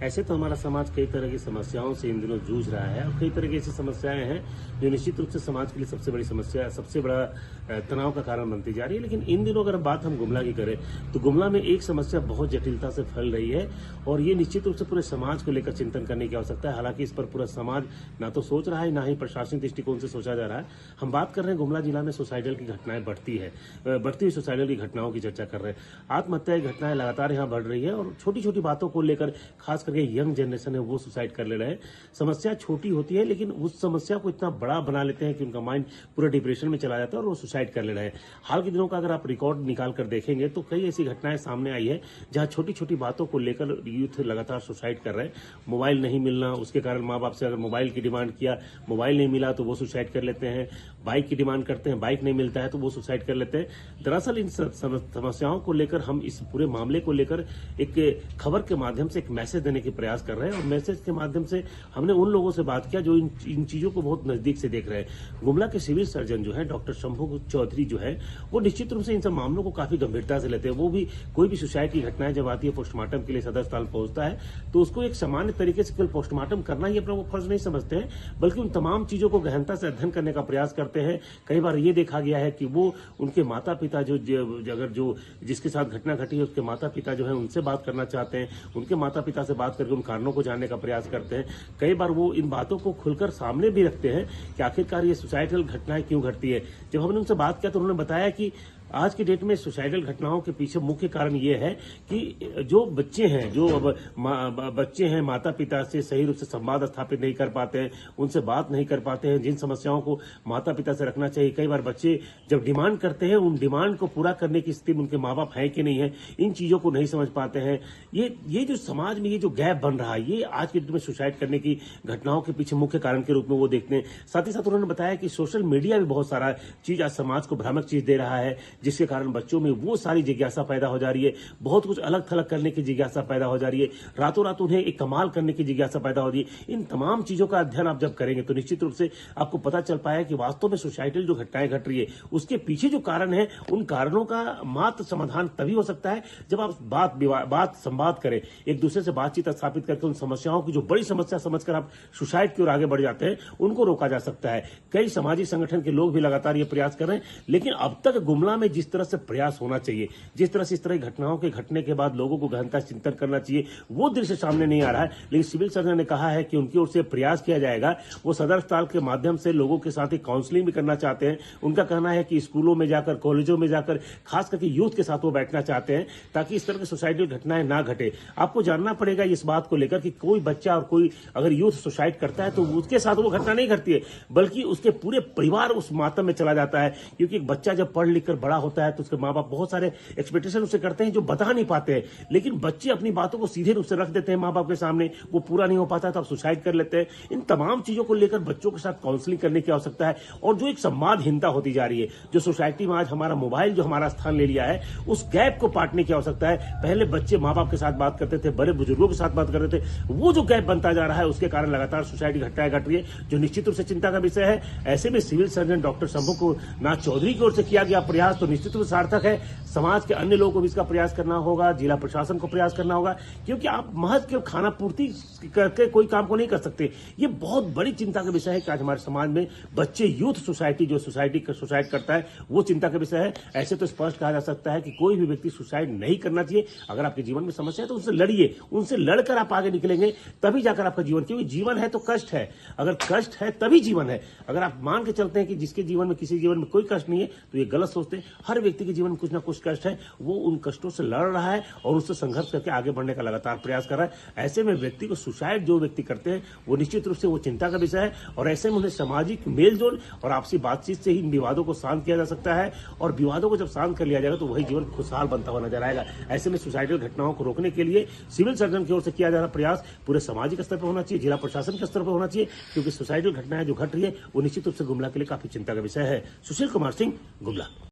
ऐसे तो हमारा समाज कई तरह की समस्याओं से इन दिनों जूझ रहा है और कई तरह की ऐसी समस्याएं हैं जो निश्चित रूप से समाज के लिए सबसे बड़ी समस्या, सबसे बड़ा तनाव का कारण बनती जा रही है। लेकिन इन दिनों अगर बात हम गुमला की करें तो गुमला में एक समस्या बहुत जटिलता से फैल रही है और ये निश्चित रूप से पूरे समाज को लेकर चिंतन करने की आवश्यकता है। हालांकि इस पर पूरा समाज ना तो सोच रहा है, ना ही प्रशासनिक दृष्टिकोण से सोचा जा रहा है। हम बात कर रहे हैं गुमला जिला में सुसाइडल की घटनाएं बढ़ती हुई सुसाइडल की घटनाओं की चर्चा कर रहे हैं। आत्महत्या की घटनाएं लगातार यहाँ बढ़ रही है और छोटी छोटी बातों को लेकर खास करके यंग जनरेशन है वो सुसाइड कर ले रहे हैं। समस्या छोटी होती है लेकिन उस समस्या को इतना बड़ा बना लेते हैं कि उनका माइंड पूरा डिप्रेशन में चला जाता है और वो सुसाइड कर ले रहे हैं। हाल के दिनों का अगर आप रिकॉर्ड निकाल कर देखेंगे तो कई ऐसी घटनाएं सामने आई है जहां छोटी छोटी बातों को लेकर यूथ लगातार सुसाइड कर रहे हैं। मोबाइल नहीं मिलना, उसके कारण माँ बाप से अगर मोबाइल की डिमांड किया, मोबाइल नहीं मिला तो वो सुसाइड कर लेते हैं। बाइक की डिमांड करते हैं, बाइक नहीं मिलता है तो वो सुसाइड कर लेते हैं। दरअसल इन समस्याओं को लेकर हम इस पूरे मामले को लेकर एक खबर के माध्यम से एक मैसेज देने के प्रयास कर रहे हैं और मैसेज के माध्यम से हमने उन लोगों से बात किया जो इन चीजों को बहुत नजदीक से देख रहे हैं। गुमला के सिविल सर्जन जो है डॉक्टर शंभू चौधरी जो है वो निश्चित रूप से इन सब मामलों को काफी गंभीरता से लेते हैं। वो भी कोई भी सुसाइड की घटनाएं जब आती है, पोस्टमार्टम के लिए सदर अस्पताल पहुंचता है तो उसको एक सामान्य तरीके से केवल पोस्टमार्टम करना ही अपना वो फर्ज नहीं समझते हैं, बल्कि उन तमाम चीजों को गहनता से अध्ययन करने का प्रयास करते हैं। कई बार ये देखा गया है कि वो उनके माता पिता जो जिसके साथ घटना घटी है उसके माता पिता जो है उनसे बात करना चाहते हैं, उनके माता पिता से बात करके उन कारणों को जानने का प्रयास करते हैं। कई बार वो इन बातों को खुलकर सामने भी रखते हैं कि आखिरकार ये सुसाइडल घटनाएं क्यों घटती है। जब हमने उनसे बात किया तो उन्होंने बताया कि आज की डेट में सुसाइडल घटनाओं के पीछे मुख्य कारण ये है कि जो बच्चे हैं माता पिता से सही रूप से संवाद स्थापित नहीं कर पाते हैं, उनसे बात नहीं कर पाते हैं जिन समस्याओं को माता पिता से रखना चाहिए। कई बार बच्चे जब डिमांड करते हैं उन डिमांड को पूरा करने की स्थिति में उनके माँ बाप है कि नहीं है, इन चीजों को नहीं समझ पाते हैं। ये जो समाज में ये जो गैप बन रहा है ये आज की डेट में सुसाइड करने की घटनाओं के पीछे मुख्य कारण के रूप में वो देखते हैं। साथ ही साथ उन्होंने बताया कि सोशल मीडिया भी बहुत सारा चीज आज समाज को भ्रामक चीज दे रहा है, जिसके कारण बच्चों में वो सारी जिज्ञासा पैदा हो जा रही है, बहुत कुछ अलग थलग करने की जिज्ञासा पैदा हो जा रही है, रातों रात उन्हें एक कमाल करने की जिज्ञासा पैदा हो रही है। इन तमाम चीजों का अध्ययन आप जब करेंगे तो निश्चित रूप से आपको पता चल पाया कि वास्तव में सुसाइडल जो घटनाएं घट रही है उसके पीछे जो कारण है उन कारणों का मात्र समाधान तभी हो सकता है जब आप बात संवाद करें, एक दूसरे से बातचीत स्थापित करके उन समस्याओं की जो बड़ी समस्या समझकर आप सुसाइड की ओर आगे बढ़ जाते हैं उनको रोका जा सकता है। कई सामाजिक संगठन के लोग भी लगातार ये प्रयास कर रहे हैं, लेकिन अब तक गुमला में जिस तरह से प्रयास होना चाहिए, जिस तरह से इस तरह की घटनाओं के घटने के बाद लोगों को गहनता से चिंतन करना चाहिए, वो दृश्य सामने नहीं आ रहा है। लेकिन सिविल सर्जन ने कहा है कि उनकी ओर से प्रयास किया जाएगा। वो सदर अस्पताल के माध्यम से लोगों के साथ एक काउंसलिंग भी करना चाहते हैं। उनका कहना है कि स्कूलों में जाकर, कॉलेजों में जाकर, खास करके यूथ के साथ वो बैठना चाहते हैं ताकि इस तरह की सुसाइडल घटनाएं ना घटे। आपको जानना पड़ेगा इस बात को लेकर कि कोई बच्चा और कोई अगर यूथ सुसाइड करता है तो उसके साथ वो घटना नहीं घटती है, बल्कि उसके पूरे परिवार उस मातम में चला जाता है। क्योंकि एक बच्चा जब पढ़ लिख कर बड़ा होता है तो उसके माँ बाप बहुत सारे एक्सपेक्टेशन उसे करते हैं जो बता नहीं पाते हैं, लेकिन बच्चे अपनी बातों को सीधे रूप से रख देते हैं माँ बाप के सामने, वो पूरा नहीं हो पाता तो आप सुसाइड कर लेते हैं। इन तमाम चीजों को लेकर बच्चों के साथ काउंसलिंग करने की आवश्यकता है और जो एक संवादहीनता होती जा रही है, जो सोसाइटी में आज हमारा मोबाइल जो हमारा स्थान ले लिया है, उस गैप को पाटने की आवश्यकता है। पहले बच्चे माँ बाप के साथ बात करते थे, बड़े बुजुर्गों के साथ बात करते थे, वो जो गैप बनता जा रहा है उसके कारण लगातार सुसाइड की घटनाएं घट रही है, जो निश्चित रूप से चिंता का विषय है। ऐसे में सिविल सर्जन डॉक्टर शंभू को नाथ चौधरी की ओर से किया गया प्रयास तो निश्चित रूप से सार्थक है। समाज के अन्य लोगों को भी इसका प्रयास करना होगा, जिला प्रशासन को प्रयास करना होगा, क्योंकि आप महज केवल खाना पूर्ति करके कोई काम को नहीं कर सकते। ये बहुत बड़ी चिंता का विषय है कि आज हमारे समाज में बच्चे, यूथ सोसाइटी जो सुसाइड करता है वो चिंता का विषय है। ऐसे तो स्पष्ट कहा जा सकता है कि कोई भी व्यक्ति सुसाइड नहीं करना चाहिए। अगर आपके जीवन में समस्या है तो उनसे लड़िए, उनसे लड़कर आप आगे निकलेंगे तभी जाकर आपका जीवन, क्योंकि जीवन है तो कष्ट है, अगर कष्ट है तभी जीवन है। अगर आप मान के चलते हैं कि जिसके जीवन में, किसी जीवन में कोई कष्ट नहीं है तो ये गलत सोचते हैं। हर व्यक्ति के जीवन में कुछ ना कुछ कष्ट है, वो उन कष्टों से लड़ रहा है और उससे संघर्ष करके आगे बढ़ने का लगातार प्रयास कर रहा है। ऐसे में व्यक्ति को सुसाइड जो व्यक्ति करते हैं वो निश्चित रूप से वो चिंता का विषय है और ऐसे में उन्हें सामाजिक मेलजोल और आपसी बातचीत से ही इन विवादों को शांत किया जा सकता है और विवादों को जब शांत कर लिया जाएगा तो वही जीवन खुशहाल बनता हुआ नजर आएगा। ऐसे में सुसाइडल घटनाओं को रोकने के लिए सिविल सर्जन की ओर से किया जा रहा प्रयास पूरे सामाजिक स्तर पर होना चाहिए, जिला प्रशासन के स्तर पर होना चाहिए, क्योंकि सुसाइडल घटनाएं जो घट रही है वो निश्चित रूप से गुमला के लिए काफी चिंता का विषय है। सुशील कुमार सिंह, गुमला।